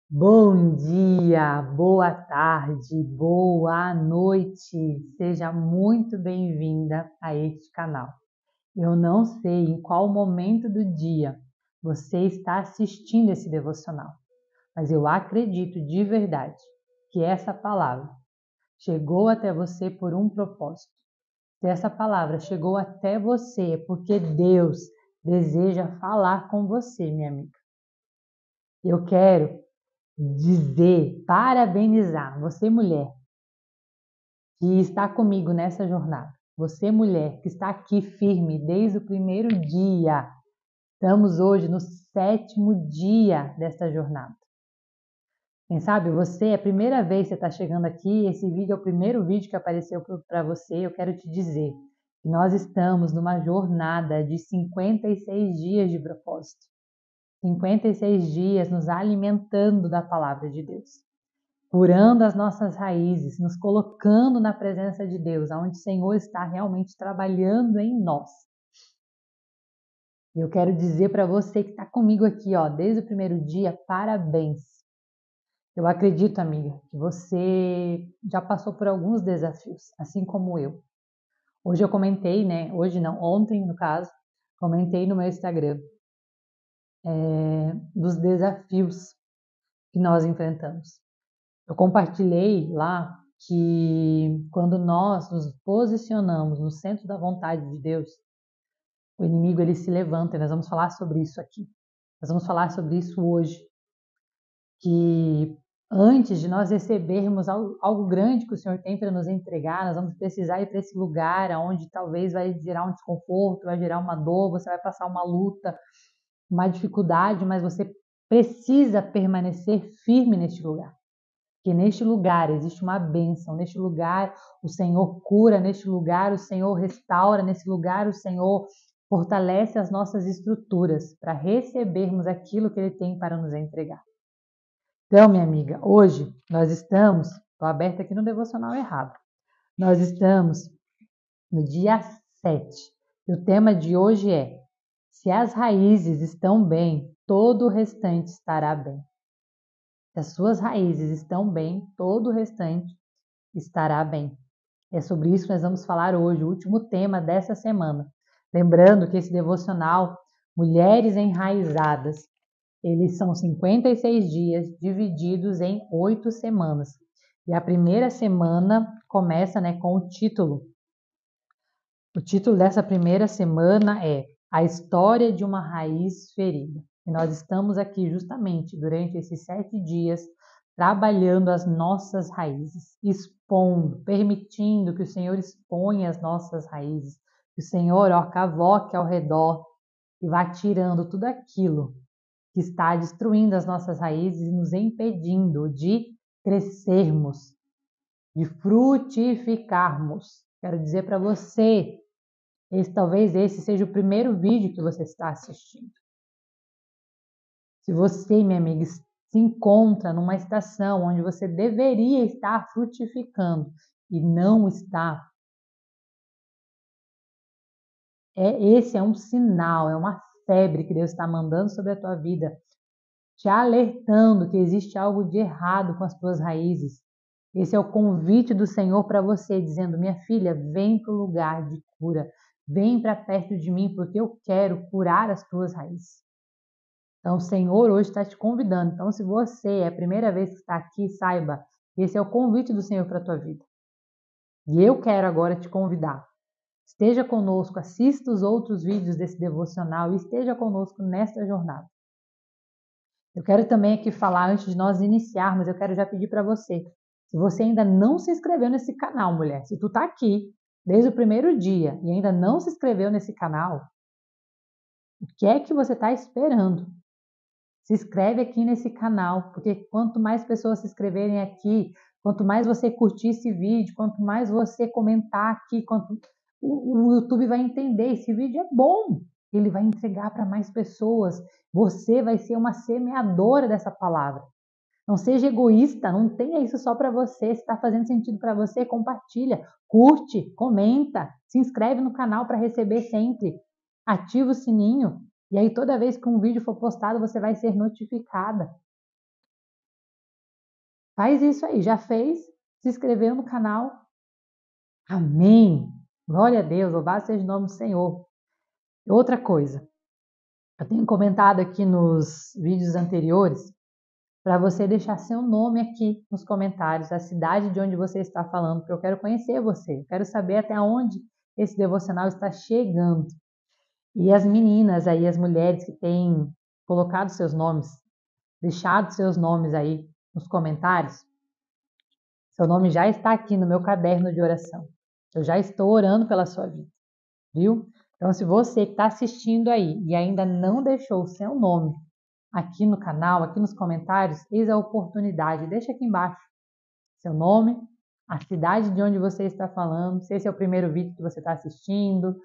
Bom dia, boa tarde, boa noite. Seja muito bem-vinda a este canal. Eu não sei em qual momento do dia você está assistindo esse devocional, mas eu acredito de verdade que essa palavra chegou até você por um propósito. Se essa palavra chegou até você é porque Deus deseja falar com você, minha amiga. Eu quero dizer, parabenizar você, mulher, que está comigo nessa jornada. Você, mulher, que está aqui firme desde o primeiro dia. Estamos hoje no 7º dia desta jornada. Quem sabe você, é a primeira vez que você está chegando aqui, esse vídeo é o primeiro vídeo que apareceu para você, eu quero te dizer que nós estamos numa jornada de 56 dias de propósito. 56 dias nos alimentando da palavra de Deus, curando as nossas raízes, nos colocando na presença de Deus, onde o Senhor está realmente trabalhando em nós. Eu quero dizer para você que está comigo aqui, desde o primeiro dia, parabéns. Eu acredito, amiga, que você já passou por alguns desafios, assim como eu. Hoje eu comentei, Hoje não, ontem no caso, comentei no meu Instagram dos desafios que nós enfrentamos. Eu compartilhei lá que quando nós nos posicionamos no centro da vontade de Deus, o inimigo ele se levanta, e nós vamos falar sobre isso aqui. Nós vamos falar sobre isso hoje, que antes de nós recebermos algo grande que o Senhor tem para nos entregar, nós vamos precisar ir para esse lugar onde talvez vai gerar um desconforto, vai gerar uma dor, você vai passar uma luta, uma dificuldade, mas você precisa permanecer firme neste lugar. Porque neste lugar existe uma bênção, neste lugar o Senhor cura, neste lugar o Senhor restaura, nesse lugar o Senhor fortalece as nossas estruturas para recebermos aquilo que Ele tem para nos entregar. Então, minha amiga, hoje nós estamos, estou aberta aqui no devocional errado, nós estamos no dia 7 e o tema de hoje é: se as raízes estão bem, todo o restante estará bem. Se as suas raízes estão bem, todo o restante estará bem. É sobre isso que nós vamos falar hoje, o último tema dessa semana. Lembrando que esse devocional, Mulheres Enraizadas, eles são 56 dias divididos em 8 semanas. E a primeira semana começa com o título. O título dessa primeira semana é A História de uma Raiz Ferida. E nós estamos aqui justamente durante esses 7 dias trabalhando as nossas raízes, expondo, permitindo que o Senhor exponha as nossas raízes, que o Senhor cavoque ao redor e vá tirando tudo aquilo que está destruindo as nossas raízes e nos impedindo de crescermos, de frutificarmos. Quero dizer para você, talvez esse seja o primeiro vídeo que você está assistindo. Se você, minha amiga, se encontra numa estação onde você deveria estar frutificando e não está, esse é um sinal, é uma febre que Deus está mandando sobre a tua vida, te alertando que existe algo de errado com as tuas raízes. Esse é o convite do Senhor para você, dizendo: minha filha, vem para o lugar de cura, vem para perto de mim, porque eu quero curar as tuas raízes. Então, o Senhor hoje está te convidando. Então, se você é a primeira vez que está aqui, saiba, esse é o convite do Senhor para a tua vida. E eu quero agora te convidar. Esteja conosco, assista os outros vídeos desse devocional e esteja conosco nesta jornada. Eu quero também aqui falar, antes de nós iniciarmos, eu quero já pedir para você, se você ainda não se inscreveu nesse canal, mulher, se tu está aqui desde o primeiro dia e ainda não se inscreveu nesse canal, o que é que você está esperando? Se inscreve aqui nesse canal, porque quanto mais pessoas se inscreverem aqui, quanto mais você curtir esse vídeo, quanto mais você comentar aqui, o YouTube vai entender, esse vídeo é bom, ele vai entregar para mais pessoas, você vai ser uma semeadora dessa palavra. Não seja egoísta, não tenha isso só para você, se está fazendo sentido para você, compartilha, curte, comenta, se inscreve no canal para receber sempre, ativa o sininho, e aí toda vez que um vídeo for postado você vai ser notificada. Faz isso aí, já fez? Se inscreveu no canal? Amém! Glória a Deus, louvado seja o nome do Senhor. Outra coisa, eu tenho comentado aqui nos vídeos anteriores para você deixar seu nome aqui nos comentários, a cidade de onde você está falando, porque eu quero conhecer você, eu quero saber até onde esse devocional está chegando. E as meninas aí, as mulheres que têm colocado seus nomes, deixado seus nomes aí nos comentários, seu nome já está aqui no meu caderno de oração. Eu já estou orando pela sua vida, viu? Então, se você que está assistindo aí e ainda não deixou o seu nome aqui no canal, aqui nos comentários, eis a oportunidade. Deixa aqui embaixo seu nome, a cidade de onde você está falando, se esse é o primeiro vídeo que você está assistindo.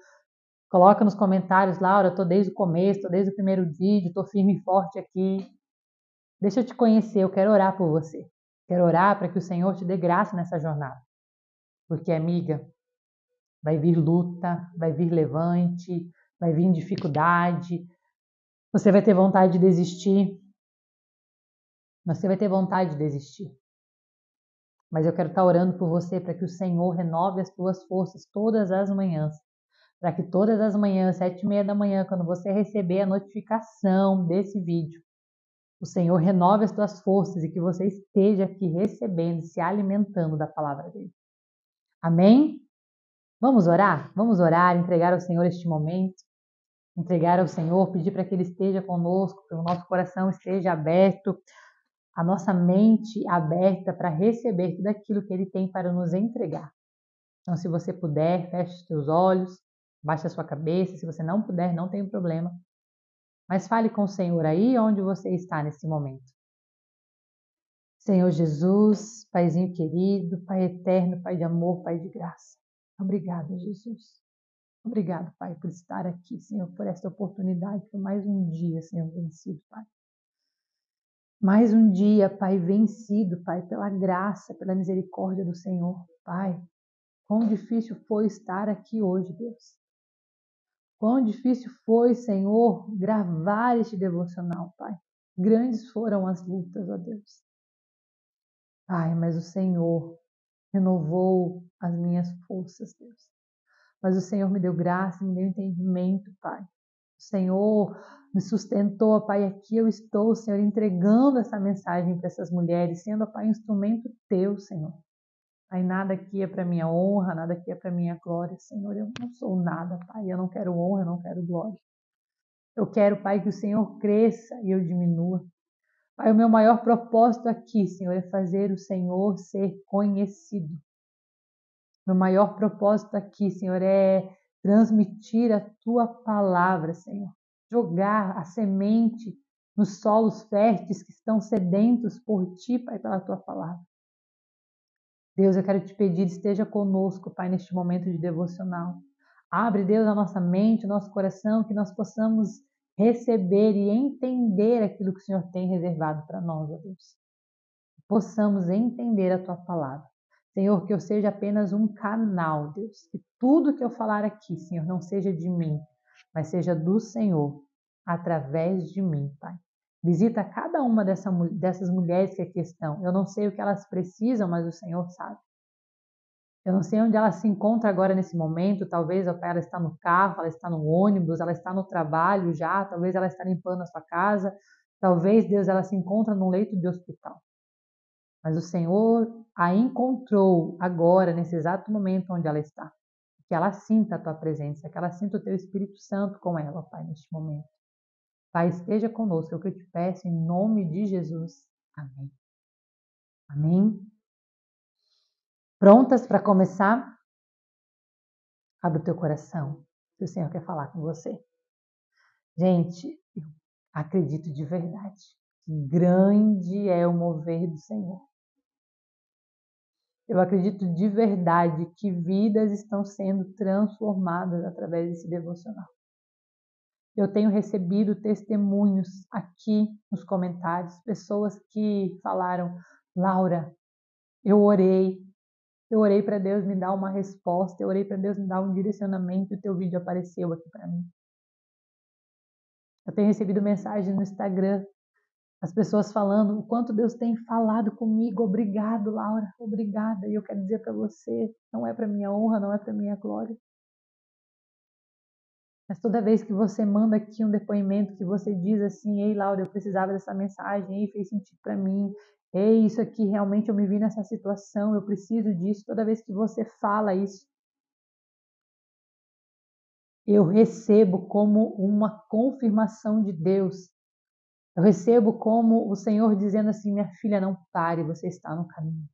Coloca nos comentários, Laura, eu estou desde o começo, estou desde o primeiro vídeo, estou firme e forte aqui. Deixa eu te conhecer, eu quero orar por você. Quero orar para que o Senhor te dê graça nessa jornada. Porque, amiga, vai vir luta, vai vir levante, vai vir dificuldade. Você vai ter vontade de desistir. Você vai ter vontade de desistir. Mas eu quero estar orando por você para que o Senhor renove as tuas forças todas as manhãs. Para que todas as manhãs, 7h30 da manhã, quando você receber a notificação desse vídeo, o Senhor renove as tuas forças e que você esteja aqui recebendo, se alimentando da palavra dele. Amém? Vamos orar? Vamos orar, entregar ao Senhor este momento, entregar ao Senhor, pedir para que Ele esteja conosco, que o nosso coração esteja aberto, a nossa mente aberta para receber tudo aquilo que Ele tem para nos entregar. Então, se você puder, feche os seus olhos, baixe a sua cabeça. Se você não puder, não tem problema. Mas fale com o Senhor aí onde você está nesse momento. Senhor Jesus, Paizinho querido, Pai eterno, Pai de amor, Pai de graça. Obrigada, Jesus. Obrigado, Pai, por estar aqui, Senhor, por esta oportunidade, por mais um dia, Senhor, vencido, Pai. Mais um dia, Pai, vencido, Pai, pela graça, pela misericórdia do Senhor, Pai. Quão difícil foi estar aqui hoje, Deus. Quão difícil foi, Senhor, gravar este devocional, Pai. Grandes foram as lutas, ó Deus. Pai, mas o Senhor renovou as minhas forças, Deus. Mas o Senhor me deu graça, me deu entendimento, Pai. O Senhor me sustentou, Pai. Aqui eu estou, Senhor, entregando essa mensagem para essas mulheres, sendo, Pai, um instrumento Teu, Senhor. Pai, nada aqui é para minha honra, nada aqui é para minha glória, Senhor. Eu não sou nada, Pai. Eu não quero honra, eu não quero glória. Eu quero, Pai, que o Senhor cresça e eu diminua. Pai, o meu maior propósito aqui, Senhor, é fazer o Senhor ser conhecido. Meu maior propósito aqui, Senhor, é transmitir a Tua palavra, Senhor. Jogar a semente nos solos férteis que estão sedentos por Ti, Pai, pela Tua palavra. Deus, eu quero te pedir, esteja conosco, Pai, neste momento de devocional. Abre, Deus, a nossa mente, o nosso coração, que nós possamos receber e entender aquilo que o Senhor tem reservado para nós, ó Deus. Possamos entender a Tua palavra. Senhor, que eu seja apenas um canal, Deus. Que tudo que eu falar aqui, Senhor, não seja de mim, mas seja do Senhor, através de mim, Pai. Visita cada uma dessas mulheres que aqui estão. Eu não sei o que elas precisam, mas o Senhor sabe. Eu não sei onde ela se encontra agora nesse momento. Talvez, ó Pai, ela está no carro, ela está no ônibus, ela está no trabalho já. Talvez ela está limpando a sua casa. Talvez, Deus, ela se encontra num leito de hospital. Mas o Senhor a encontrou agora, nesse exato momento onde ela está. Que ela sinta a Tua presença, que ela sinta o Teu Espírito Santo com ela, Pai, neste momento. Pai, esteja conosco, é o que eu te peço, em nome de Jesus. Amém. Amém. Prontas para começar? Abre o teu coração, se o Senhor quer falar com você. Gente, eu acredito de verdade que grande é o mover do Senhor. Eu acredito de verdade que vidas estão sendo transformadas através desse devocional. Eu tenho recebido testemunhos aqui nos comentários, pessoas que falaram: Laura, eu orei para Deus me dar uma resposta, eu orei para Deus me dar um direcionamento e o teu vídeo apareceu aqui para mim. Eu tenho recebido mensagens no Instagram, As pessoas falando o quanto Deus tem falado comigo. Obrigado, Laura, obrigada. E eu quero dizer para você, não é para minha honra, não é para minha glória. Mas toda vez que você manda aqui um depoimento, que você diz assim, ei, Laura, eu precisava dessa mensagem, ei, fez sentido para mim, ei, isso aqui realmente eu me vi nessa situação, eu preciso disso. Toda vez que você fala isso, eu recebo como uma confirmação de Deus. Eu recebo como o Senhor dizendo assim, minha filha, não pare, você está no caminho.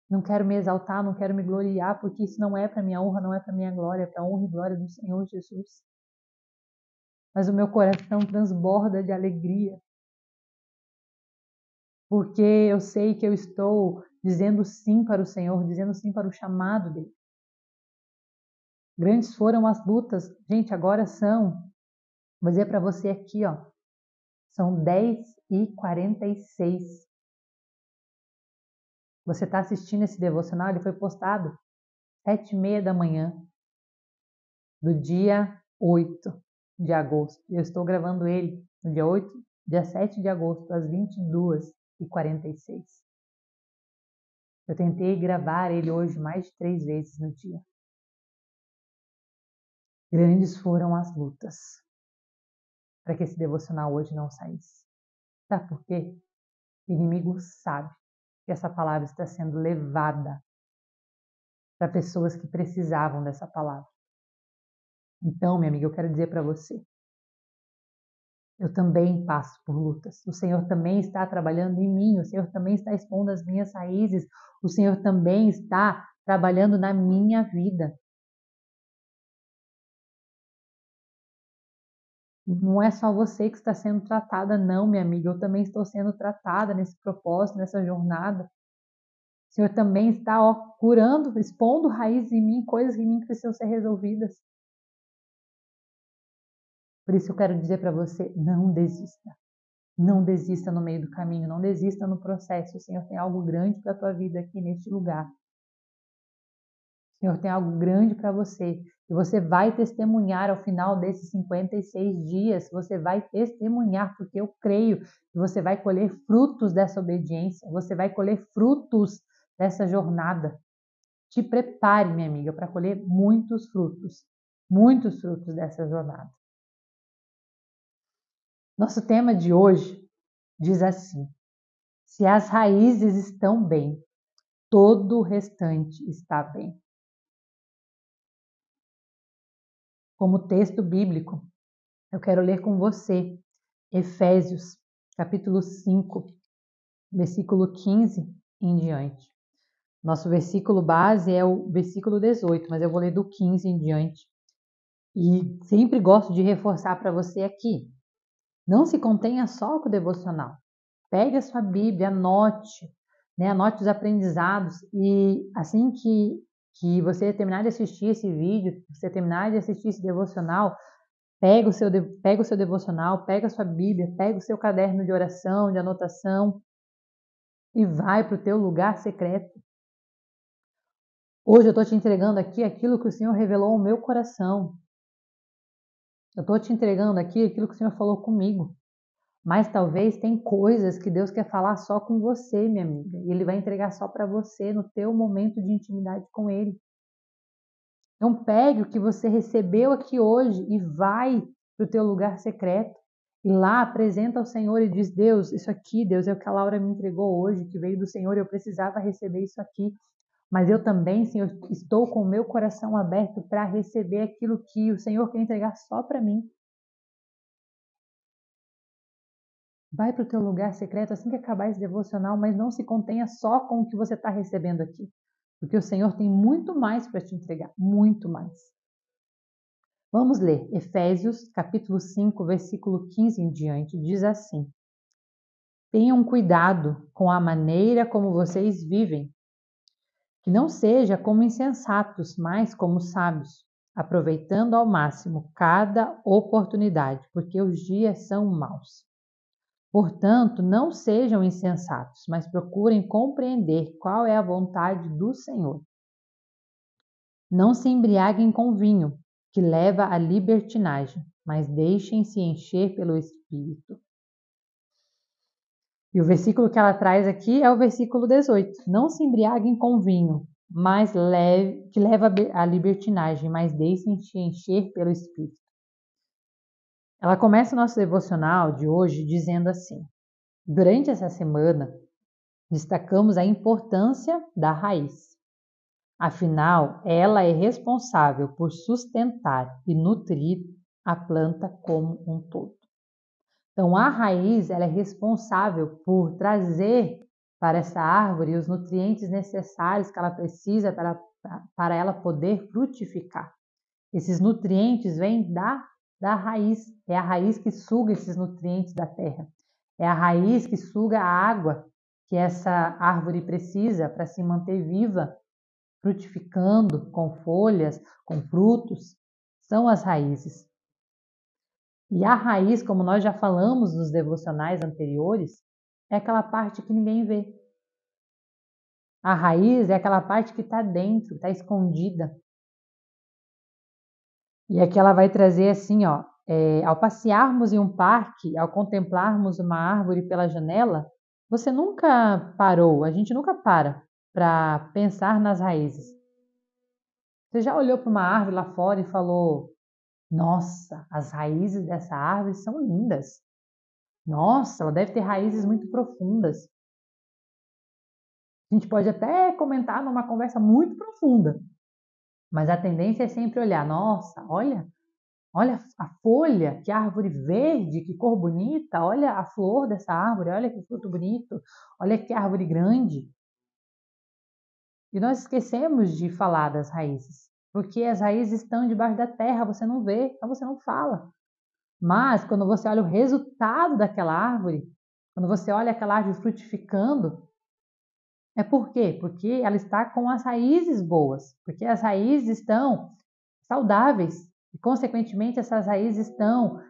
Não quero me exaltar, não quero me gloriar, porque isso não é para minha honra, não é para minha glória, é para a honra e glória do Senhor Jesus. Mas o meu coração transborda de alegria, porque eu sei que eu estou dizendo sim para o Senhor, dizendo sim para o chamado dele. Grandes foram as lutas, gente, agora vou dizer para você aqui, ó, são 10h46. Você está assistindo esse devocional, ele foi postado 7h30 da manhã do dia 8 de agosto. Eu estou gravando ele no dia 7 de agosto, às 22h46. Eu tentei gravar ele hoje mais de 3 vezes no dia. Grandes foram as lutas para que esse devocional hoje não saísse. Sabe por quê? O inimigo sabe que essa palavra está sendo levada para pessoas que precisavam dessa palavra. Então, minha amiga, eu quero dizer para você, eu também passo por lutas. O Senhor também está trabalhando em mim, o Senhor também está expondo as minhas raízes, o Senhor também está trabalhando na minha vida. Não é só você que está sendo tratada, não, minha amiga. Eu também estou sendo tratada nesse propósito, nessa jornada. O Senhor também está curando, expondo raízes em mim, coisas em mim que precisam ser resolvidas. Por isso eu quero dizer para você, não desista. Não desista no meio do caminho, não desista no processo. O Senhor tem algo grande para a tua vida aqui neste lugar. O Senhor tem algo grande para você. E você vai testemunhar ao final desses 56 dias. Você vai testemunhar, porque eu creio que você vai colher frutos dessa obediência. Você vai colher frutos dessa jornada. Te prepare, minha amiga, para colher muitos frutos dessa jornada. Nosso tema de hoje diz assim: se as raízes estão bem, todo o restante está bem. Como texto bíblico, eu quero ler com você Efésios, capítulo 5, versículo 15 em diante. Nosso versículo base é o versículo 18, mas eu vou ler do 15 em diante. E sempre gosto de reforçar para você aqui, não se contenha só com o devocional. Pegue a sua Bíblia, anote, anote os aprendizados e assim que você terminar de assistir esse vídeo, você terminar de assistir esse devocional, pega o seu devocional, pega a sua Bíblia, pega o seu caderno de oração, de anotação e vai para o teu lugar secreto. Hoje eu estou te entregando aqui aquilo que o Senhor revelou ao meu coração. Eu estou te entregando aqui aquilo que o Senhor falou comigo. Mas talvez tem coisas que Deus quer falar só com você, minha amiga. E Ele vai entregar só para você no teu momento de intimidade com Ele. Então pegue o que você recebeu aqui hoje e vai para o teu lugar secreto. E lá apresenta ao Senhor e diz, Deus, isso aqui, Deus, é o que a Laura me entregou hoje, que veio do Senhor, eu precisava receber isso aqui. Mas eu também, Senhor, estou com o meu coração aberto para receber aquilo que o Senhor quer entregar só para mim. Vai para o teu lugar secreto assim que acabar esse devocional, mas não se contenha só com o que você está recebendo aqui. Porque o Senhor tem muito mais para te entregar, muito mais. Vamos ler Efésios, capítulo 5, versículo 15 em diante, diz assim: tenham cuidado com a maneira como vocês vivem, que não seja como insensatos, mas como sábios, aproveitando ao máximo cada oportunidade, porque os dias são maus. Portanto, não sejam insensatos, mas procurem compreender qual é a vontade do Senhor. Não se embriaguem com vinho, que leva à libertinagem, mas deixem-se encher pelo Espírito. E o versículo que ela traz aqui é o versículo 18. Não se embriaguem com vinho, mas que leva à libertinagem, mas deixem-se encher pelo Espírito. Ela começa o nosso devocional de hoje dizendo assim: durante essa semana, destacamos a importância da raiz. Afinal, ela é responsável por sustentar e nutrir a planta como um todo. Então, a raiz ela é responsável por trazer para essa árvore os nutrientes necessários que ela precisa para ela poder frutificar. Esses nutrientes vêm da raiz. É a raiz que suga esses nutrientes da terra. É a raiz que suga a água que essa árvore precisa para se manter viva, frutificando com folhas, com frutos. São as raízes. E a raiz, como nós já falamos nos devocionais anteriores, é aquela parte que ninguém vê. A raiz é aquela parte que está dentro, está escondida. E aqui ela vai trazer assim, ó, ao passearmos em um parque, ao contemplarmos uma árvore pela janela, você nunca parou, a gente nunca para pensar nas raízes. Você já olhou para uma árvore lá fora e falou: nossa, as raízes dessa árvore são lindas. Nossa, ela deve ter raízes muito profundas. A gente pode até comentar numa conversa muito profunda, mas a tendência é sempre olhar: nossa, olha a folha, que árvore verde, que cor bonita, olha a flor dessa árvore, olha que fruto bonito, olha que árvore grande. E nós esquecemos de falar das raízes, porque as raízes estão debaixo da terra, você não vê, então você não fala. Mas quando você olha o resultado daquela árvore, quando você olha aquela árvore frutificando, é por quê? Porque ela está com as raízes boas, porque as raízes estão saudáveis e, consequentemente, essas raízes estão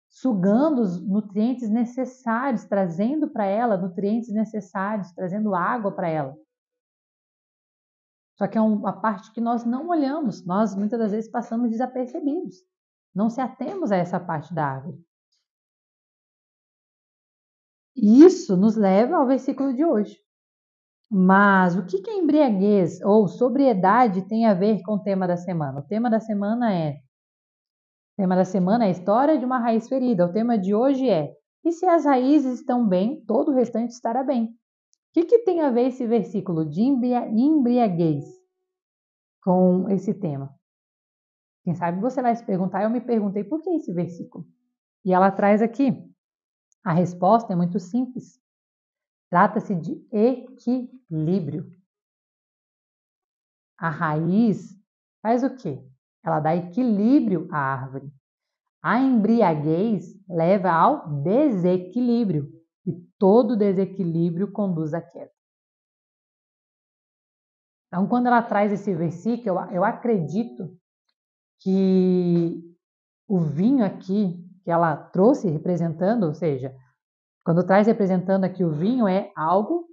sugando os nutrientes necessários, trazendo para ela nutrientes necessários, trazendo água para ela. Só que é uma parte que nós não olhamos, nós muitas das vezes passamos desapercebidos, não se atemos a essa parte da árvore. E isso nos leva ao versículo de hoje. Mas o que a embriaguez ou sobriedade tem a ver com o tema da semana? O tema da semana é a história de uma raiz ferida. O tema de hoje é: e se as raízes estão bem, todo o restante estará bem. O que tem a ver esse versículo de embriaguez com esse tema? Quem sabe você vai se perguntar, eu me perguntei por que esse versículo. E ela traz aqui, a resposta é muito simples. Trata-se de equilíbrio. A raiz faz o quê? Ela dá equilíbrio à árvore. A embriaguez leva ao desequilíbrio. E todo desequilíbrio conduz à queda. Então, quando ela traz esse versículo, eu acredito que o vinho aqui que ela trouxe representando, ou seja, quando traz representando aqui o vinho, é algo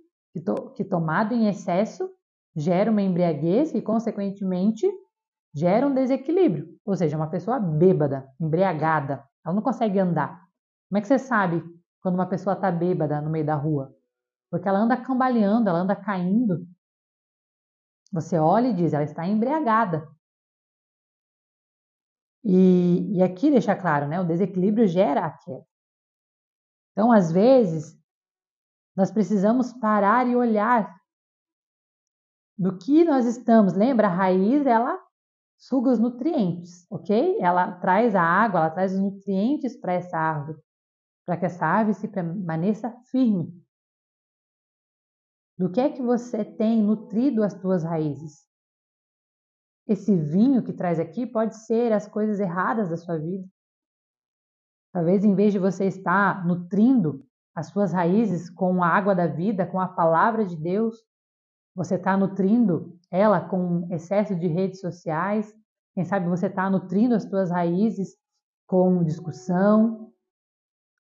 que tomado em excesso gera uma embriaguez e, consequentemente, gera um desequilíbrio. Ou seja, uma pessoa bêbada, embriagada, ela não consegue andar. Como é que você sabe quando uma pessoa está bêbada no meio da rua? Porque ela anda cambaleando, ela anda caindo. Você olha e diz, ela está embriagada. E aqui deixa claro, né? O desequilíbrio gera a queda. Então, às vezes, nós precisamos parar e olhar do que nós estamos. Lembra, a raiz, ela suga os nutrientes, ok? Ela traz a água, ela traz os nutrientes para essa árvore, para que essa árvore se permaneça firme. Do que é que você tem nutrido as tuas raízes? Esse vinho que traz aqui pode ser as coisas erradas da sua vida. Talvez em vez de você estar nutrindo as suas raízes com a água da vida, com a palavra de Deus, você está nutrindo ela com excesso de redes sociais. Quem sabe você está nutrindo as suas raízes com discussão,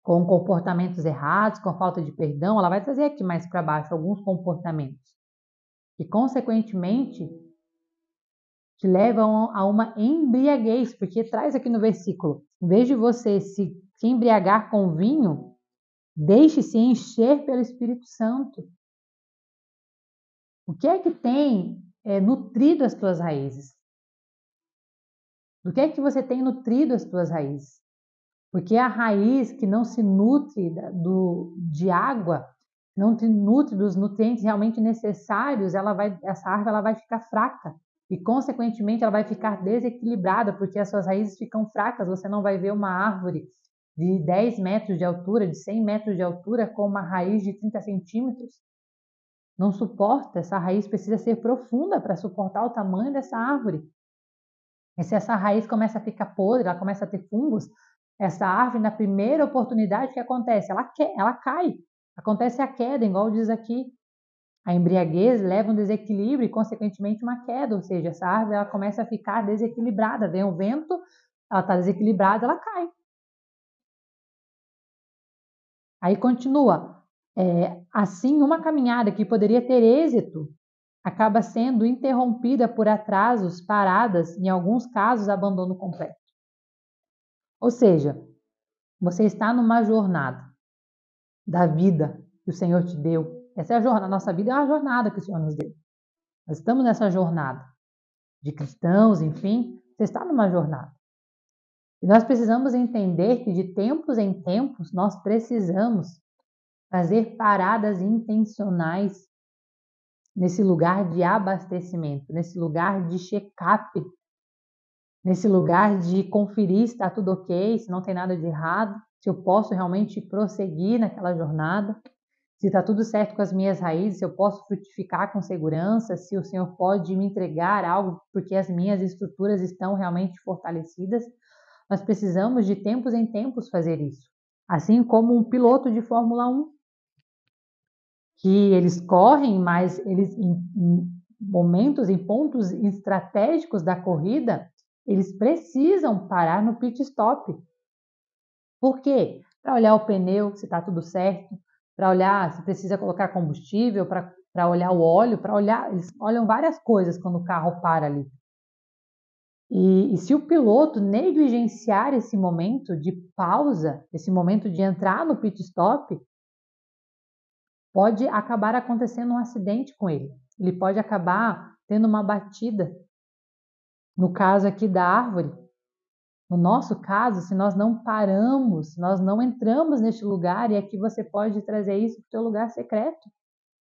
com comportamentos errados, com falta de perdão. Ela vai trazer aqui mais para baixo alguns comportamentos que, consequentemente, te levam a uma embriaguez, porque traz aqui no versículo, em vez de você se embriagar com vinho, Deixe-se encher pelo Espírito Santo. O que é que tem nutrido as tuas raízes? Do que é que você tem nutrido as tuas raízes? Porque a raiz que não se nutre de água, não se nutre dos nutrientes realmente necessários, essa árvore ela vai ficar fraca. E, consequentemente, ela vai ficar desequilibrada, porque as suas raízes ficam fracas. Você não vai ver uma árvore de 10 metros de altura, de 100 metros de altura, com uma raiz de 30 centímetros. Não suporta, essa raiz precisa ser profunda para suportar o tamanho dessa árvore. E se essa raiz começa a ficar podre, ela começa a ter fungos, essa árvore, na primeira oportunidade, o que acontece? Ela cai. Acontece a queda, igual diz aqui. A embriaguez leva um desequilíbrio e, consequentemente, uma queda. Ou seja, essa árvore ela começa a ficar desequilibrada. Vem o vento, ela está desequilibrada, ela cai. Aí continua. Assim, uma caminhada que poderia ter êxito acaba sendo interrompida por atrasos, paradas, em alguns casos, abandono completo. Ou seja, você está numa jornada da vida que o Senhor te deu. Essa é a jornada, a nossa vida é uma jornada que o Senhor nos deu. Nós estamos nessa jornada de cristãos, enfim, você está numa jornada. E nós precisamos entender que de tempos em tempos nós precisamos fazer paradas intencionais nesse lugar de abastecimento, nesse lugar de check-up, nesse lugar de conferir se está tudo ok, se não tem nada de errado, se eu posso realmente prosseguir naquela jornada, se está tudo certo com as minhas raízes, se eu posso frutificar com segurança, se o Senhor pode me entregar algo porque as minhas estruturas estão realmente fortalecidas. Nós precisamos de tempos em tempos fazer isso. Assim como um piloto de Fórmula 1, que eles correm, mas eles em momentos, em pontos estratégicos da corrida, eles precisam parar no pit stop. Por quê? Para olhar o pneu, se está tudo certo, para olhar se precisa colocar combustível, para olhar o óleo, eles olham várias coisas quando o carro para ali. E se o piloto negligenciar esse momento de pausa, esse momento de entrar no pit stop, pode acabar acontecendo um acidente com ele. Ele pode acabar tendo uma batida. No caso aqui da árvore, no nosso caso, se nós não paramos, se nós não entramos neste lugar, e aqui você pode trazer isso para o teu lugar secreto,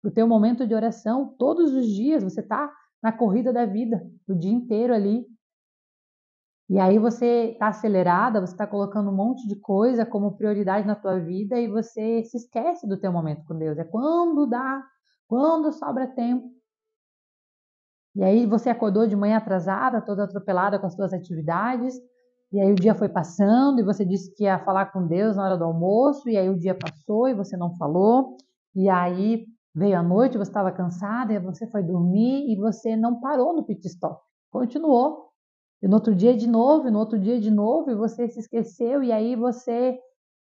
para o teu momento de oração, todos os dias, você está na corrida da vida, o dia inteiro ali. E aí você está acelerada, você está colocando um monte de coisa como prioridade na tua vida e você se esquece do teu momento com Deus. É quando dá, quando sobra tempo. E aí você acordou de manhã atrasada, toda atropelada com as suas atividades, e aí o dia foi passando e você disse que ia falar com Deus na hora do almoço, e aí o dia passou e você não falou, e aí veio a noite, você estava cansada, e você foi dormir e você não parou no pit stop. Continuou. E no outro dia de novo, e no outro dia de novo, e você se esqueceu, e aí você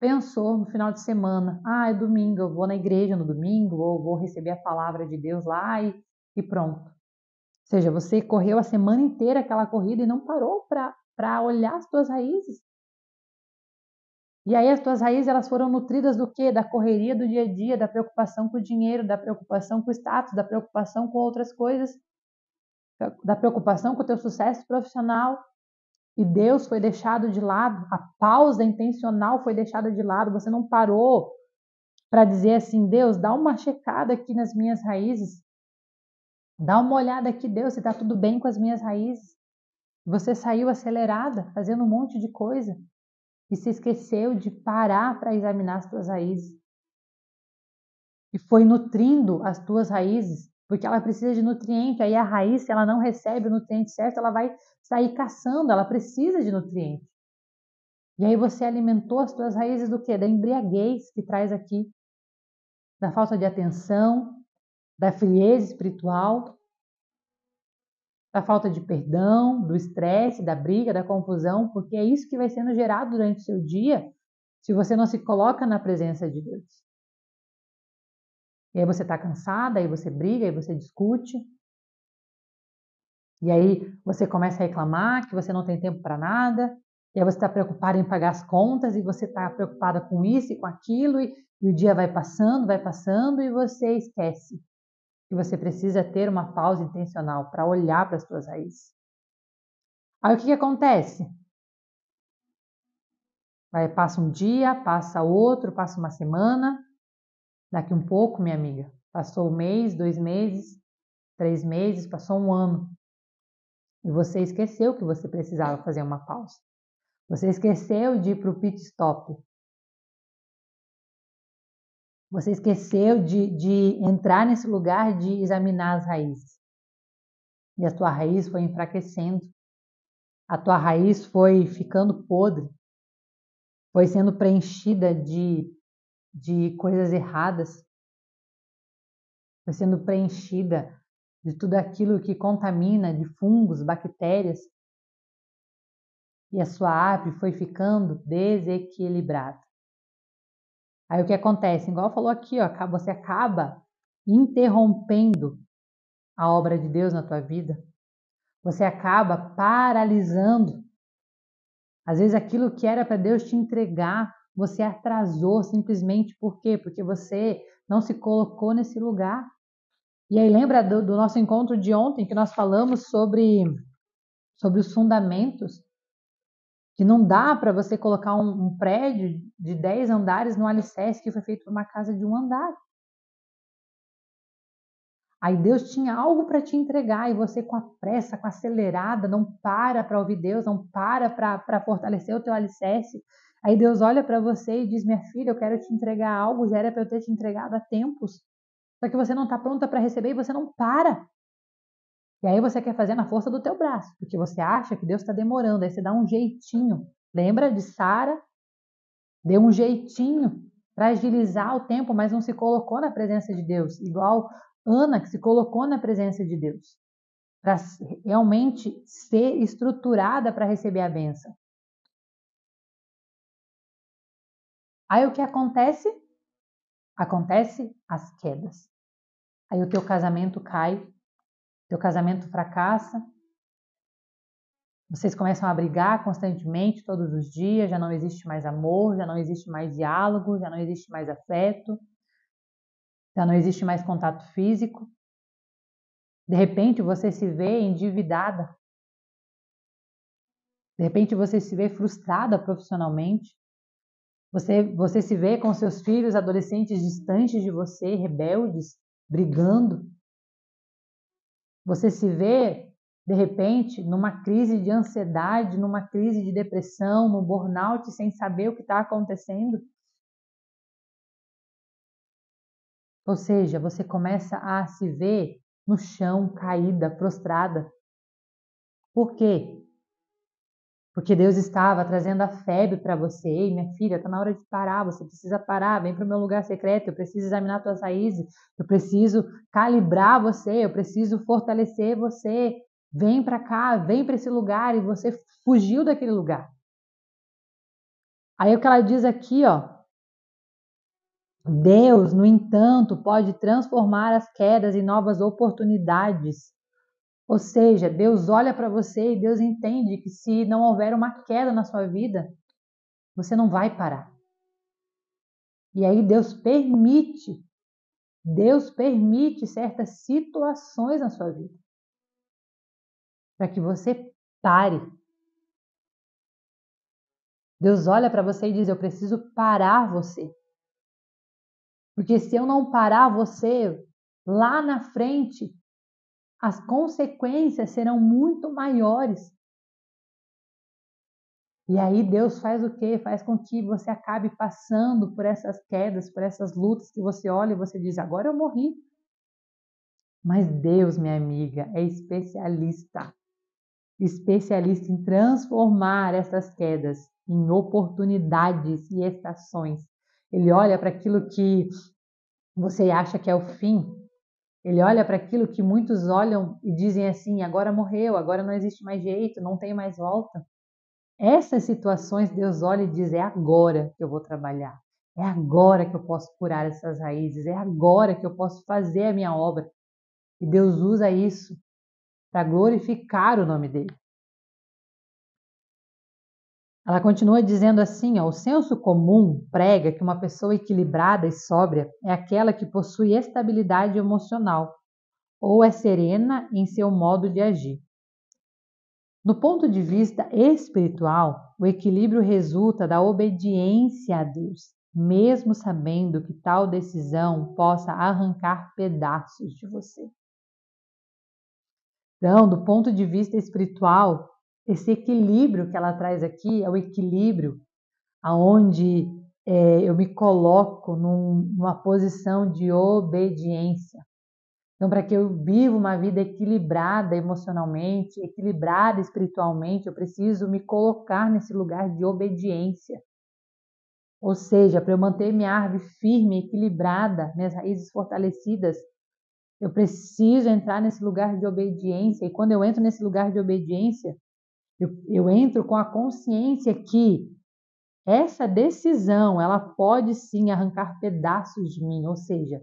pensou no final de semana, é domingo, eu vou na igreja no domingo, ou vou receber a palavra de Deus lá e pronto. Ou seja, você correu a semana inteira aquela corrida e não parou para olhar as tuas raízes. E aí as tuas raízes elas foram nutridas do quê? Da correria do dia a dia, da preocupação com o dinheiro, da preocupação com o status, da preocupação com outras coisas, da preocupação com o teu sucesso profissional. E Deus foi deixado de lado, a pausa intencional foi deixada de lado, você não parou para dizer assim, Deus, dá uma checada aqui nas minhas raízes, dá uma olhada aqui, Deus, se está tudo bem com as minhas raízes. Você saiu acelerada, fazendo um monte de coisa, e se esqueceu de parar para examinar as tuas raízes. E foi nutrindo as tuas raízes, porque ela precisa de nutriente, aí a raiz, se ela não recebe o nutriente certo, ela vai sair caçando, ela precisa de nutriente. E aí você alimentou as tuas raízes do quê? Da embriaguez que traz aqui, da falta de atenção, da frieza espiritual, da falta de perdão, do estresse, da briga, da confusão, porque é isso que vai sendo gerado durante o seu dia se você não se coloca na presença de Deus. E aí você está cansada, aí você briga, aí você discute, e aí você começa a reclamar que você não tem tempo para nada, e aí você está preocupada em pagar as contas, e você está preocupada com isso e com aquilo, E o dia vai passando e você esquece que você precisa ter uma pausa intencional para olhar para as suas raízes. Aí o que acontece? Passa um dia, passa outro, passa uma semana, daqui um pouco, minha amiga, passou um mês, 2 meses, 3 meses, passou um ano. E você esqueceu que você precisava fazer uma pausa. Você esqueceu de ir para o pit stop. Você esqueceu de entrar nesse lugar de examinar as raízes. E a tua raiz foi enfraquecendo. A tua raiz foi ficando podre. Foi sendo preenchida de coisas erradas. Foi sendo preenchida de tudo aquilo que contamina, de fungos, bactérias. E a sua árvore foi ficando desequilibrada. Aí o que acontece? Igual falou aqui, ó, você acaba interrompendo a obra de Deus na tua vida. Você acaba paralisando. Às vezes aquilo que era para Deus te entregar, você atrasou simplesmente por quê? Porque você não se colocou nesse lugar. E aí lembra do nosso encontro de ontem que nós falamos sobre os fundamentos? Que não dá para você colocar um prédio de 10 andares no alicerce que foi feito por uma casa de 1 andar. Aí Deus tinha algo para te entregar e você com a pressa, com a acelerada, não para ouvir Deus, não para fortalecer o teu alicerce. Aí Deus olha para você e diz, minha filha, eu quero te entregar algo, já era para eu ter te entregado há tempos. Só que você não está pronta para receber e você não para. E aí você quer fazer na força do teu braço, porque você acha que Deus está demorando, aí você dá um jeitinho. Lembra de Sara? Deu um jeitinho para agilizar o tempo, mas não se colocou na presença de Deus, igual Ana, que se colocou na presença de Deus, para realmente ser estruturada para receber a bênção. Aí o que acontece? Acontece as quedas. Aí o teu casamento cai, teu casamento fracassa, vocês começam a brigar constantemente, todos os dias, já não existe mais amor, já não existe mais diálogo, já não existe mais afeto, já não existe mais contato físico. De repente você se vê endividada. De repente você se vê frustrada profissionalmente. Você se vê com seus filhos adolescentes distantes de você, rebeldes, brigando. Você se vê, de repente, numa crise de ansiedade, numa crise de depressão, no burnout, sem saber o que está acontecendo. Ou seja, você começa a se ver no chão, caída, prostrada. Por quê? Porque Deus estava trazendo a febre para você. Ei, minha filha, está na hora de parar, você precisa parar, vem para o meu lugar secreto, eu preciso examinar tuas raízes, eu preciso calibrar você, eu preciso fortalecer você. Vem para cá, vem para esse lugar, e você fugiu daquele lugar. Aí o que ela diz aqui, ó, Deus, no entanto, pode transformar as quedas em novas oportunidades. Ou seja, Deus olha para você e Deus entende que se não houver uma queda na sua vida, você não vai parar. E aí Deus permite certas situações na sua vida para que você pare. Deus olha para você e diz, eu preciso parar você. Porque se eu não parar você, lá na frente, as consequências serão muito maiores. E aí Deus faz o quê? Faz com que você acabe passando por essas quedas, por essas lutas que você olha e você diz, agora eu morri. Mas Deus, minha amiga, é especialista em transformar essas quedas em oportunidades e estações. Ele olha para aquilo que você acha que é o fim. Ele olha para aquilo que muitos olham e dizem assim, agora morreu, agora não existe mais jeito, não tem mais volta. Essas situações Deus olha e diz, é agora que eu vou trabalhar. É agora que eu posso curar essas raízes. É agora que eu posso fazer a minha obra. E Deus usa isso para glorificar o nome dele. Ela continua dizendo assim, ó, o senso comum prega que uma pessoa equilibrada e sóbria é aquela que possui estabilidade emocional ou é serena em seu modo de agir. No ponto de vista espiritual, o equilíbrio resulta da obediência a Deus, mesmo sabendo que tal decisão possa arrancar pedaços de você. Então, do ponto de vista espiritual, esse equilíbrio que ela traz aqui é o equilíbrio aonde eu me coloco numa posição de obediência. Então, para que eu viva uma vida equilibrada emocionalmente, equilibrada espiritualmente, eu preciso me colocar nesse lugar de obediência. Ou seja, para eu manter minha árvore firme, equilibrada, minhas raízes fortalecidas, eu preciso entrar nesse lugar de obediência. E quando eu entro nesse lugar de obediência, eu entro com a consciência que essa decisão, ela pode sim arrancar pedaços de mim, ou seja,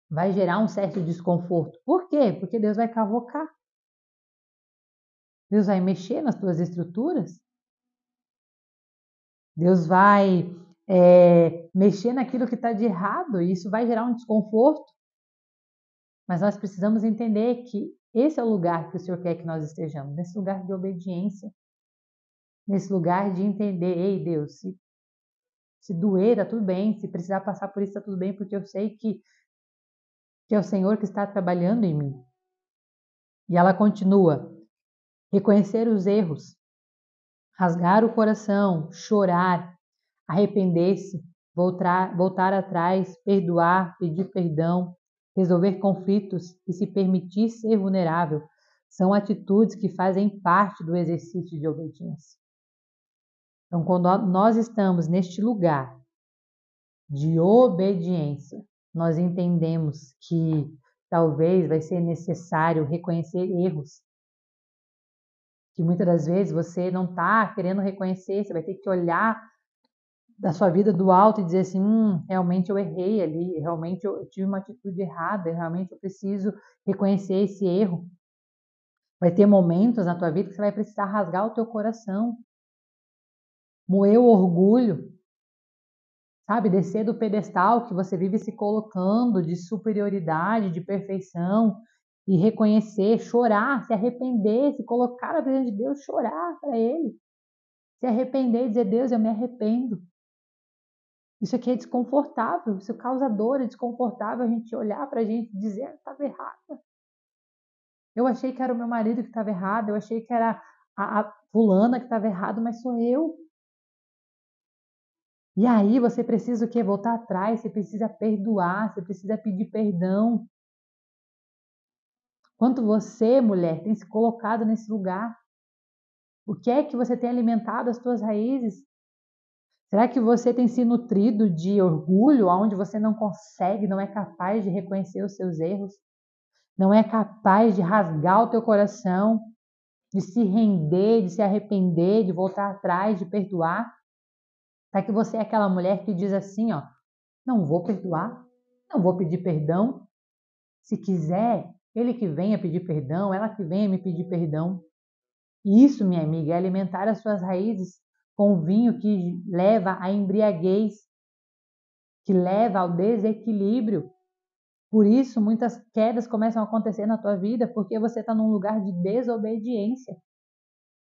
vai gerar um certo desconforto. Por quê? Porque Deus vai cavocar. Deus vai mexer nas tuas estruturas. Deus vai mexer naquilo que está de errado e isso vai gerar um desconforto. Mas nós precisamos entender que esse é o lugar que o Senhor quer que nós estejamos, nesse lugar de obediência, nesse lugar de entender, ei Deus, se doer, tá tudo bem, se precisar passar por isso, tá tudo bem, porque eu sei que é o Senhor que está trabalhando em mim. E ela continua, reconhecer os erros, rasgar o coração, chorar, arrepender-se, voltar atrás, perdoar, pedir perdão, resolver conflitos e se permitir ser vulnerável, são atitudes que fazem parte do exercício de obediência. Então, quando nós estamos neste lugar de obediência, nós entendemos que talvez vai ser necessário reconhecer erros, que muitas das vezes você não está querendo reconhecer, você vai ter que olhar da sua vida do alto e dizer assim, realmente eu errei ali, realmente eu tive uma atitude errada, realmente eu preciso reconhecer esse erro. Vai ter momentos na tua vida que você vai precisar rasgar o teu coração, moer o orgulho, sabe, descer do pedestal que você vive se colocando de superioridade, de perfeição, e reconhecer, chorar, se arrepender, se colocar na presença de Deus, chorar para Ele, se arrepender e dizer, Deus, eu me arrependo. Isso aqui é desconfortável, isso causa dor, é desconfortável a gente olhar para a gente e dizer, estava errada. Eu achei que era o meu marido que estava errado, eu achei que era a fulana que estava errado, mas sou eu. E aí você precisa o quê? Voltar atrás, você precisa perdoar, você precisa pedir perdão. Quanto você, mulher, tem se colocado nesse lugar? O que é que você tem alimentado as suas raízes? Será que você tem se nutrido de orgulho, onde você não consegue, não é capaz de reconhecer os seus erros? Não é capaz de rasgar o teu coração, de se render, de se arrepender, de voltar atrás, de perdoar? Será que você é aquela mulher que diz assim, ó, não vou perdoar, não vou pedir perdão? Se quiser, ele que venha pedir perdão, ela que venha me pedir perdão. Isso, minha amiga, é alimentar as suas raízes com vinho que leva à embriaguez, que leva ao desequilíbrio. Por isso, muitas quedas começam a acontecer na tua vida, porque você está num lugar de desobediência.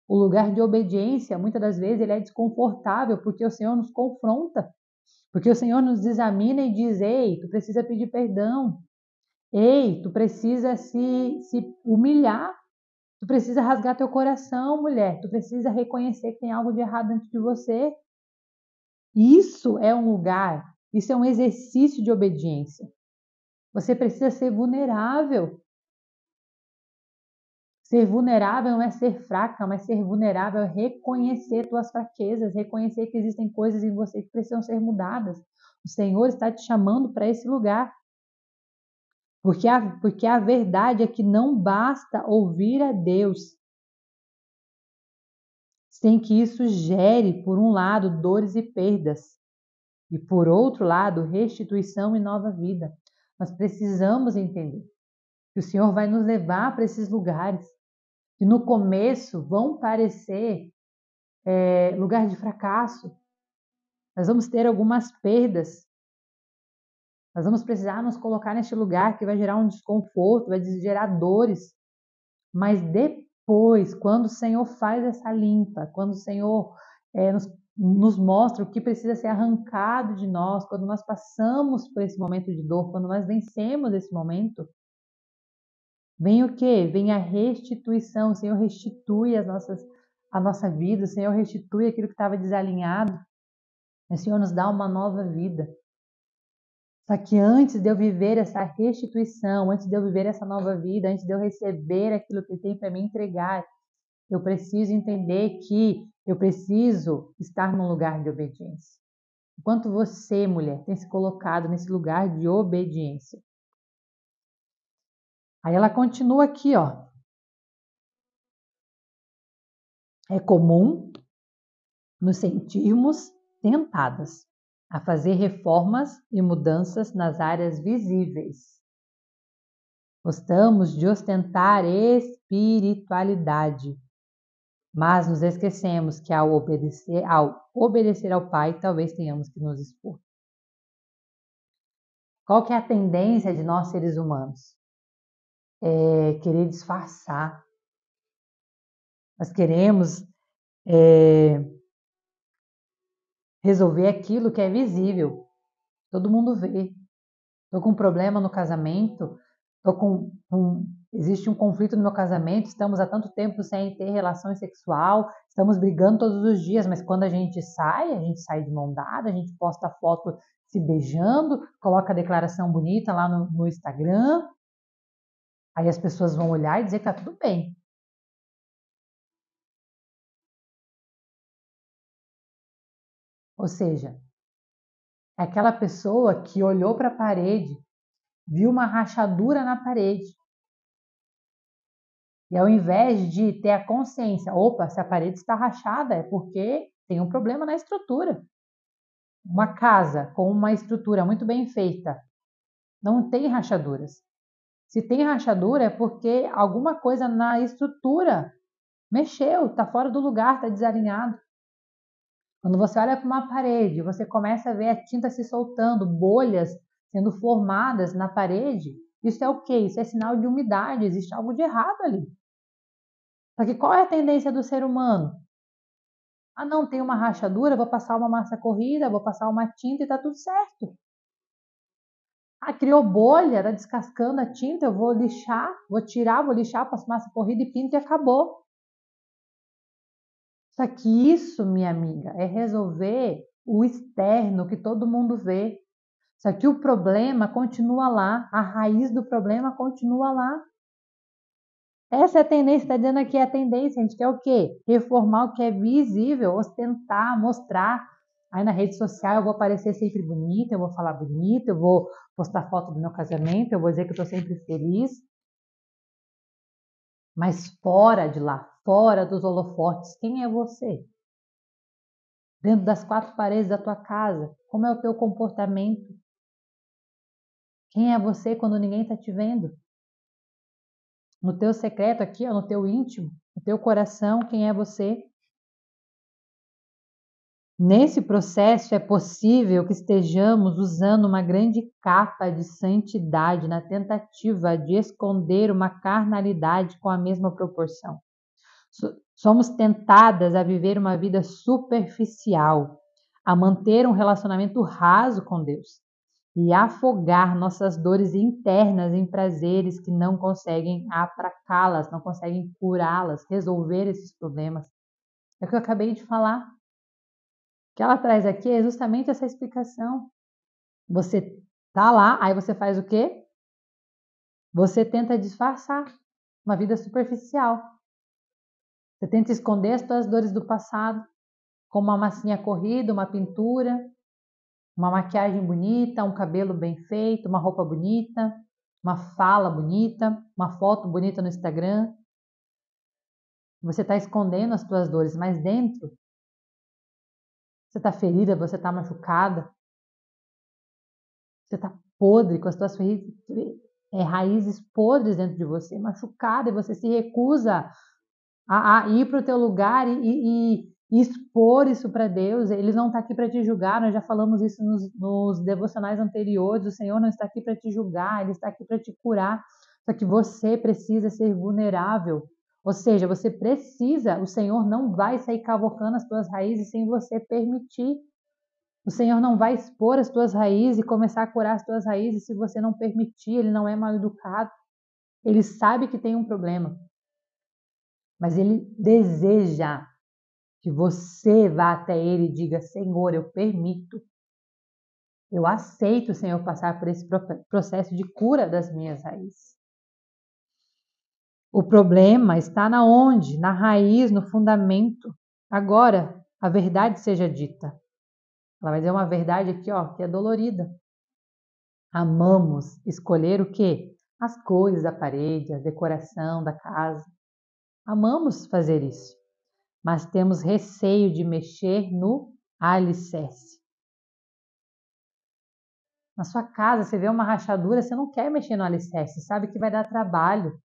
O lugar de obediência, muitas das vezes, ele é desconfortável, porque o Senhor nos confronta, porque o Senhor nos examina e diz, ei, tu precisa pedir perdão, ei, tu precisa se humilhar, tu precisa rasgar teu coração, mulher, tu precisa reconhecer que tem algo de errado dentro de você. Isso é um lugar, isso é um exercício de obediência. Você precisa ser vulnerável. Ser vulnerável não é ser fraca, mas ser vulnerável é reconhecer tuas fraquezas, reconhecer que existem coisas em você que precisam ser mudadas. O Senhor está te chamando para esse lugar. Porque a verdade é que não basta ouvir a Deus sem que isso gere, por um lado, dores e perdas, e por outro lado, restituição e nova vida. Nós precisamos entender que o Senhor vai nos levar para esses lugares que no começo vão parecer lugar de fracasso. Nós vamos ter algumas perdas. Nós vamos precisar nos colocar neste lugar que vai gerar um desconforto, vai gerar dores. Mas depois, quando o Senhor faz essa limpa, quando o Senhor nos mostra o que precisa ser arrancado de nós, quando nós passamos por esse momento de dor, quando nós vencemos esse momento, vem o quê? Vem a restituição. O Senhor restitui a nossa vida, o Senhor restitui aquilo que estava desalinhado. O Senhor nos dá uma nova vida. Só que antes de eu viver essa restituição, antes de eu viver essa nova vida, antes de eu receber aquilo que Ele tem para me entregar, eu preciso entender que eu preciso estar num lugar de obediência. Enquanto você, mulher, tem se colocado nesse lugar de obediência. Aí ela continua aqui, ó. É comum nos sentirmos tentadas a fazer reformas e mudanças nas áreas visíveis. Gostamos de ostentar espiritualidade, mas nos esquecemos que ao obedecer ao Pai, talvez tenhamos que nos expor. Qual que é a tendência de nós seres humanos? É querer disfarçar. Nós queremos resolver aquilo que é visível. Todo mundo vê. Estou com um problema no casamento, existe um conflito no meu casamento, estamos há tanto tempo sem ter relação sexual, estamos brigando todos os dias, mas quando a gente sai de mão dada, a gente posta foto se beijando, coloca a declaração bonita lá no Instagram, aí as pessoas vão olhar e dizer que está tudo bem. Ou seja, é aquela pessoa que olhou para a parede, viu uma rachadura na parede, e ao invés de ter a consciência, opa, se a parede está rachada é porque tem um problema na estrutura. Uma casa com uma estrutura muito bem feita não tem rachaduras. Se tem rachadura é porque alguma coisa na estrutura mexeu, está fora do lugar, está desalinhado. Quando você olha para uma parede, você começa a ver a tinta se soltando, bolhas sendo formadas na parede. Isso é o quê? Isso é sinal de umidade, existe algo de errado ali. Só que qual é a tendência do ser humano? Ah, não, tem uma rachadura, vou passar uma massa corrida, vou passar uma tinta e está tudo certo. Ah, criou bolha, está descascando a tinta, eu vou lixar, vou lixar, passo massa corrida e pinto e acabou. Só que isso, minha amiga, é resolver o externo que todo mundo vê. Só que o problema continua lá, a raiz do problema continua lá. Essa é a tendência, está dizendo aqui, é a tendência, a gente quer o quê? Reformar o que é visível, ostentar, mostrar. Aí na rede social eu vou aparecer sempre bonita, eu vou falar bonita, eu vou postar foto do meu casamento, eu vou dizer que eu estou sempre feliz. Mas fora de lá, fora dos holofotes, quem é você? Dentro das quatro paredes da tua casa, como é o teu comportamento? Quem é você quando ninguém está te vendo? No teu secreto aqui, ó, no teu íntimo, no teu coração, quem é você? Nesse processo é possível que estejamos usando uma grande capa de santidade na tentativa de esconder uma carnalidade com a mesma proporção. Somos tentadas a viver uma vida superficial, a manter um relacionamento raso com Deus e afogar nossas dores internas em prazeres que não conseguem aplacá-las, não conseguem curá-las, resolver esses problemas. É o que eu acabei de falar. O que ela traz aqui é justamente essa explicação. Você tá lá, aí você faz o quê? Você tenta disfarçar uma vida superficial. Você tenta esconder as suas dores do passado com uma massinha corrida, uma pintura, uma maquiagem bonita, um cabelo bem feito, uma roupa bonita, uma fala bonita, uma foto bonita no Instagram. Você está escondendo as suas dores, mas dentro você está ferida, você está machucada, você está podre com as suas raízes podres dentro de você, machucada, e você se recusa a ir para o teu lugar e expor isso para Deus. Ele não está aqui para te julgar, nós já falamos isso nos devocionais anteriores. O Senhor não está aqui para te julgar, Ele está aqui para te curar. Só que você precisa ser vulnerável. Ou seja, você precisa, o Senhor não vai sair cavocando as tuas raízes sem você permitir. O Senhor não vai expor as tuas raízes e começar a curar as tuas raízes se você não permitir. Ele não é mal educado. Ele sabe que tem um problema. Mas Ele deseja que você vá até Ele e diga: Senhor, eu permito. Eu aceito, Senhor, passar por esse processo de cura das minhas raízes. O problema está na onde? Na raiz, no fundamento. Agora, a verdade seja dita. Ela vai dizer uma verdade aqui, ó, que é dolorida. Amamos escolher o quê? As cores da parede, a decoração da casa. Amamos fazer isso. Mas temos receio de mexer no alicerce. Na sua casa, você vê uma rachadura, você não quer mexer no alicerce, sabe que vai dar trabalho.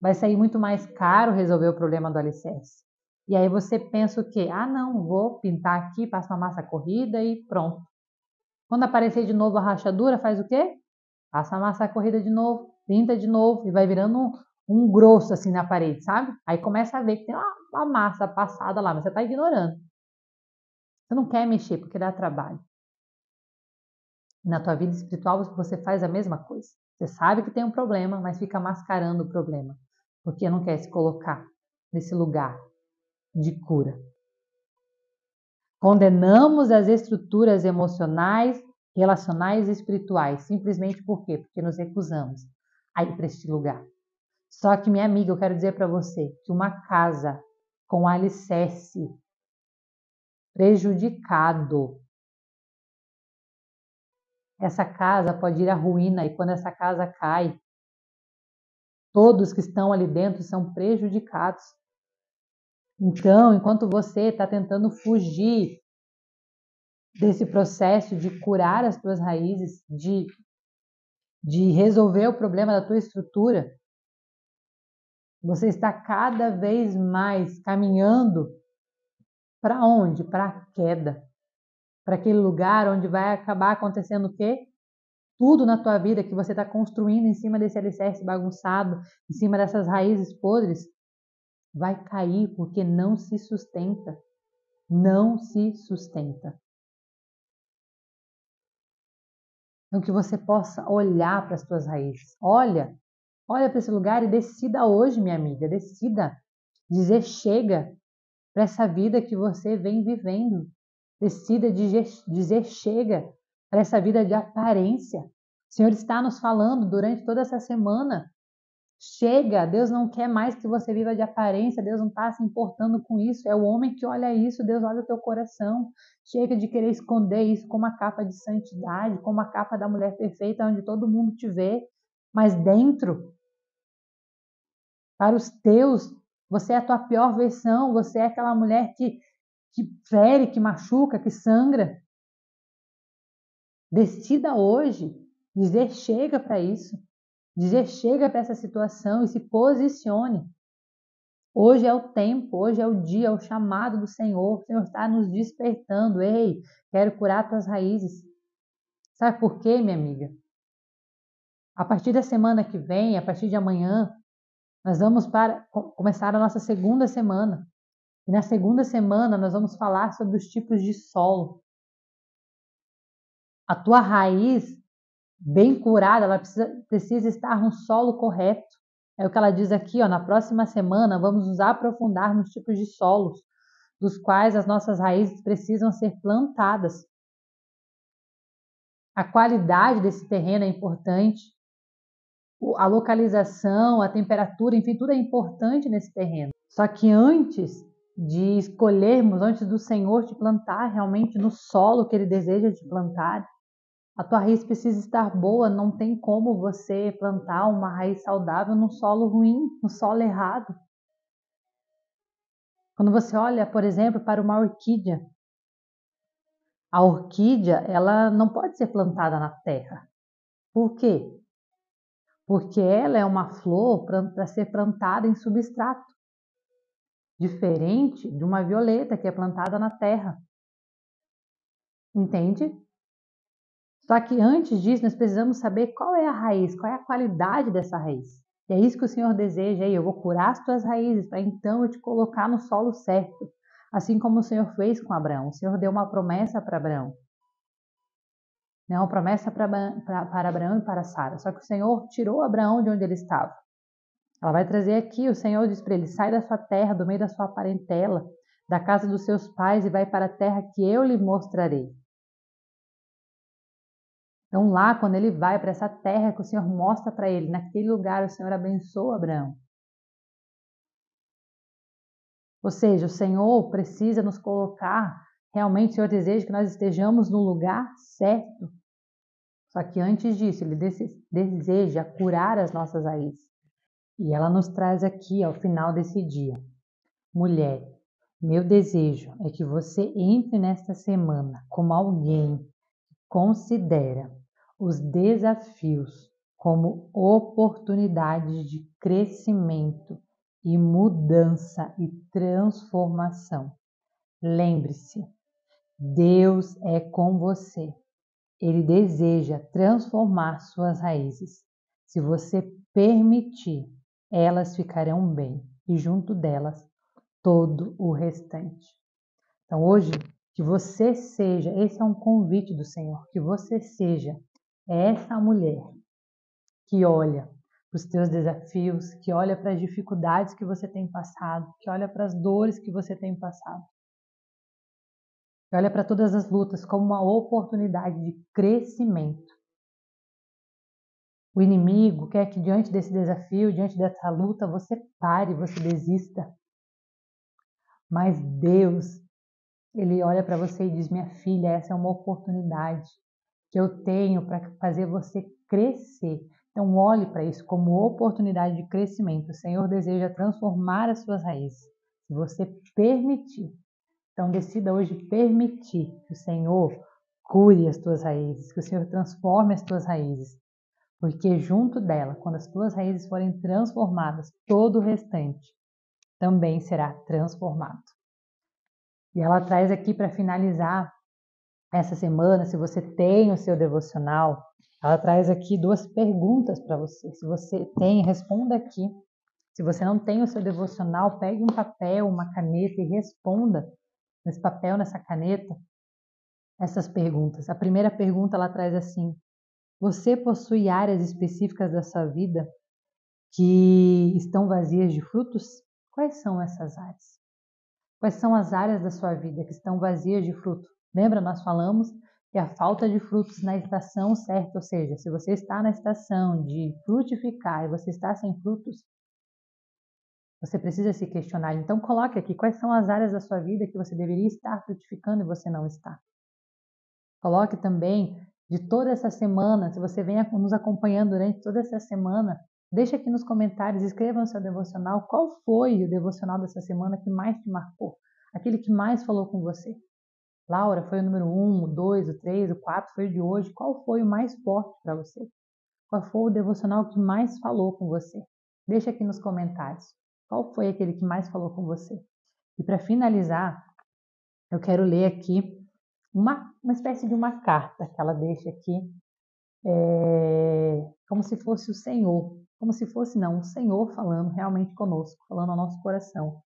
Vai sair muito mais caro resolver o problema do alicerce. E aí você pensa o quê? Ah, não, vou pintar aqui, passo uma massa corrida e pronto. Quando aparecer de novo a rachadura, faz o quê? Passa a massa corrida de novo, pinta de novo e vai virando um grosso assim na parede, sabe? Aí começa a ver que tem uma massa passada lá, mas você está ignorando. Você não quer mexer porque dá trabalho. Na tua vida espiritual você faz a mesma coisa. Você sabe que tem um problema, mas fica mascarando o problema, porque não quer se colocar nesse lugar de cura. Condenamos as estruturas emocionais, relacionais e espirituais, simplesmente por quê? Porque nos recusamos a ir para este lugar. Só que, minha amiga, eu quero dizer para você que uma casa com alicerce prejudicado, essa casa pode ir à ruína, e quando essa casa cai, todos que estão ali dentro são prejudicados. Então, enquanto você está tentando fugir desse processo de curar as tuas raízes, de resolver o problema da tua estrutura, você está cada vez mais caminhando para onde? Para a queda. Para aquele lugar onde vai acabar acontecendo o quê? Tudo na tua vida que você está construindo em cima desse alicerce bagunçado, em cima dessas raízes podres, vai cair porque não se sustenta. Não se sustenta. Então que você possa olhar para as tuas raízes. Olha para esse lugar e decida hoje, minha amiga, decida dizer chega para essa vida que você vem vivendo. Decida dizer chega para essa vida de aparência. O Senhor está nos falando durante toda essa semana. Chega, Deus não quer mais que você viva de aparência, Deus não está se importando com isso. É o homem que olha isso, Deus olha o teu coração. Chega de querer esconder isso com uma capa de santidade, com uma capa da mulher perfeita, onde todo mundo te vê. Mas dentro, para os teus, você é a tua pior versão, você é aquela mulher que fere, que machuca, que sangra. Decida hoje dizer chega para isso, dizer chega para essa situação e se posicione. Hoje é o tempo, hoje é o dia, é o chamado do Senhor. O Senhor está nos despertando. Ei, quero curar tuas raízes. Sabe por quê, minha amiga? A partir da semana que vem, a partir de amanhã, nós vamos começar a nossa segunda semana. E na segunda semana nós vamos falar sobre os tipos de solo. A tua raiz bem curada, ela precisa estar no solo correto. É o que ela diz aqui, ó, na próxima semana vamos nos aprofundar nos tipos de solos, dos quais as nossas raízes precisam ser plantadas. A qualidade desse terreno é importante, a localização, a temperatura, enfim, tudo é importante nesse terreno. Só que antes de escolhermos, antes do Senhor te plantar realmente no solo que Ele deseja te plantar, a tua raiz precisa estar boa, não tem como você plantar uma raiz saudável no solo ruim, no solo errado. Quando você olha, por exemplo, para uma orquídea, a orquídea, ela não pode ser plantada na terra. Por quê? Porque ela é uma flor para ser plantada em substrato. diferente de uma violeta que é plantada na terra. Entende? Só que antes disso, nós precisamos saber qual é a raiz, qual é a qualidade dessa raiz. E é isso que o Senhor deseja aí. Eu vou curar as tuas raízes para então eu te colocar no solo certo. Assim como o Senhor fez com Abraão. O Senhor deu uma promessa para Abraão. Uma promessa para Abraão e para Sara. Só que o Senhor tirou Abraão de onde ele estava. Ela vai trazer aqui, o Senhor diz para ele, sai da sua terra, do meio da sua parentela, da casa dos seus pais e vai para a terra que eu lhe mostrarei. Então lá, quando ele vai para essa terra que o Senhor mostra para ele, naquele lugar o Senhor abençoa Abraão. Ou seja, o Senhor precisa nos colocar, realmente o Senhor deseja que nós estejamos no lugar certo. Só que antes disso, Ele deseja curar as nossas raízes. E ela nos traz aqui ao final desse dia. Mulher, meu desejo é que você entre nesta semana como alguém que considera os desafios como oportunidades de crescimento e mudança e transformação. Lembre-se, Deus é com você. Ele deseja transformar suas raízes. Se você permitir, elas ficarão bem e junto delas todo o restante. Então hoje, que você seja, esse é um convite do Senhor, que você seja essa mulher que olha para os teus desafios, que olha para as dificuldades que você tem passado, que olha para as dores que você tem passado, que olha para todas as lutas como uma oportunidade de crescimento. O inimigo quer que diante desse desafio, diante dessa luta, você pare, você desista. Mas Deus, Ele olha para você e diz, minha filha, essa é uma oportunidade que eu tenho para fazer você crescer. Então olhe para isso como oportunidade de crescimento. O Senhor deseja transformar as suas raízes, se você permitir. Então decida hoje permitir que o Senhor cure as tuas raízes, que o Senhor transforme as tuas raízes. Porque junto dela, quando as tuas raízes forem transformadas, todo o restante também será transformado. E ela traz aqui para finalizar essa semana, se você tem o seu devocional, ela traz aqui 2 perguntas para você. Se você tem, responda aqui. Se você não tem o seu devocional, pegue um papel, uma caneta e responda nesse papel, nessa caneta, essas perguntas. A primeira pergunta ela traz assim: você possui áreas específicas da sua vida que estão vazias de frutos? Quais são essas áreas? Quais são as áreas da sua vida que estão vazias de fruto? Lembra, nós falamos que a falta de frutos na estação certa, ou seja, se você está na estação de frutificar e você está sem frutos, você precisa se questionar. Então coloque aqui quais são as áreas da sua vida que você deveria estar frutificando e você não está. Coloque também de toda essa semana, se você vem nos acompanhando durante toda essa semana, deixa aqui nos comentários, escreva no seu devocional qual foi o devocional dessa semana que mais te marcou, aquele que mais falou com você. Laura, foi o número 1, o 2, o 3, o 4, foi o de hoje. Qual foi o mais forte para você? Qual foi o devocional que mais falou com você? Deixa aqui nos comentários. Qual foi aquele que mais falou com você? E para finalizar, eu quero ler aqui uma espécie de uma carta que ela deixa aqui, como se fosse o Senhor, como se fosse não, o Senhor falando realmente conosco, falando ao nosso coração.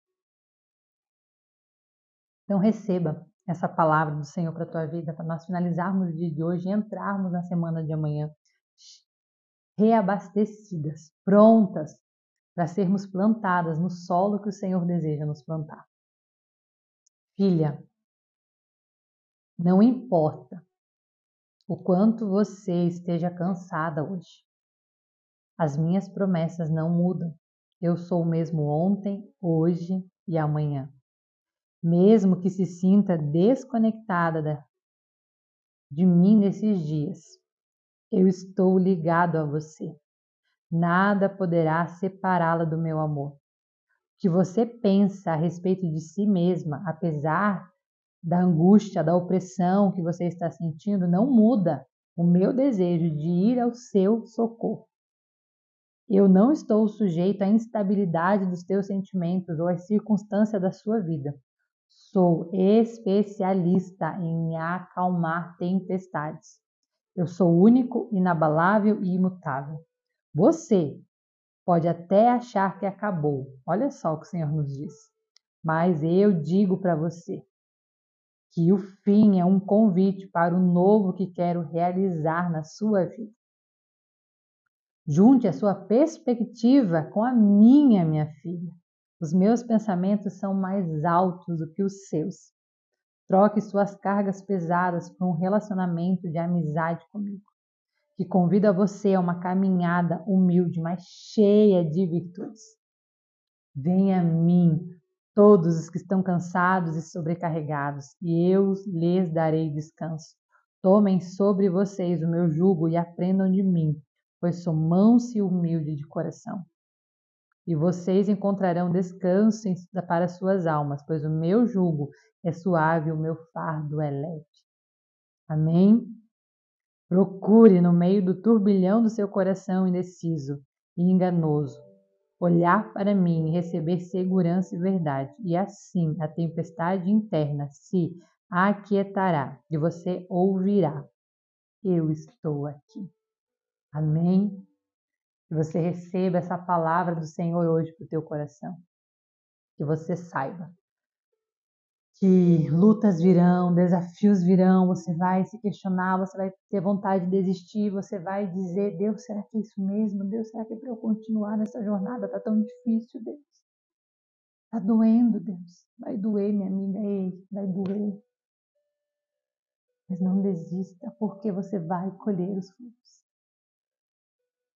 Então receba essa palavra do Senhor para a tua vida, para nós finalizarmos o dia de hoje e entrarmos na semana de amanhã reabastecidas, prontas para sermos plantadas no solo que o Senhor deseja nos plantar. Filha, não importa o quanto você esteja cansada hoje, as minhas promessas não mudam. Eu sou o mesmo ontem, hoje e amanhã. Mesmo que se sinta desconectada de mim nesses dias, eu estou ligado a você. Nada poderá separá-la do meu amor. O que você pensa a respeito de si mesma, apesar da angústia, da opressão que você está sentindo, não muda o meu desejo de ir ao seu socorro. Eu não estou sujeito à instabilidade dos teus sentimentos ou às circunstâncias da sua vida. Sou especialista em acalmar tempestades. Eu sou único, inabalável e imutável. Você pode até achar que acabou. Olha só o que o Senhor nos diz. Mas eu digo para você que o fim é um convite para o novo que quero realizar na sua vida. Junte a sua perspectiva com a minha filha. Os meus pensamentos são mais altos do que os seus. Troque suas cargas pesadas por um relacionamento de amizade comigo, que convida você a uma caminhada humilde, mas cheia de virtudes. Venha a mim, todos os que estão cansados e sobrecarregados, e eu lhes darei descanso. Tomem sobre vocês o meu jugo e aprendam de mim, pois sou manso e humilde de coração. E vocês encontrarão descanso para suas almas, pois o meu jugo é suave e o meu fardo é leve. Amém? Procure, no meio do turbilhão do seu coração indeciso e enganoso, olhar para mim e receber segurança e verdade. E assim a tempestade interna se aquietará e você ouvirá: eu estou aqui. Amém? Que você receba essa palavra do Senhor hoje para o teu coração. Que você saiba que lutas virão, desafios virão, você vai se questionar, você vai ter vontade de desistir, você vai dizer: Deus, será que é isso mesmo? Deus, será que é para eu continuar nessa jornada? Está tão difícil, Deus. Está doendo, Deus. Vai doer, minha amiga. Ei, vai doer. Mas não desista, porque você vai colher os frutos.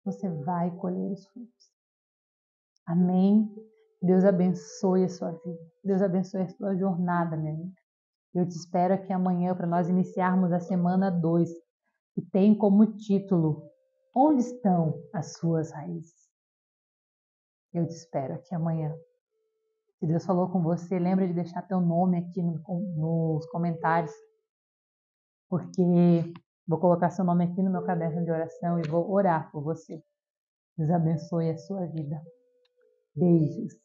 Você vai colher os frutos. Amém? Deus abençoe a sua vida. Deus abençoe a sua jornada, minha amiga. Eu te espero aqui amanhã para nós iniciarmos a semana 2, que tem como título: Onde estão as suas raízes? Eu te espero aqui amanhã. Se Deus falou com você, lembra de deixar teu nome aqui nos comentários, porque vou colocar seu nome aqui no meu caderno de oração e vou orar por você. Deus abençoe a sua vida. Beijos.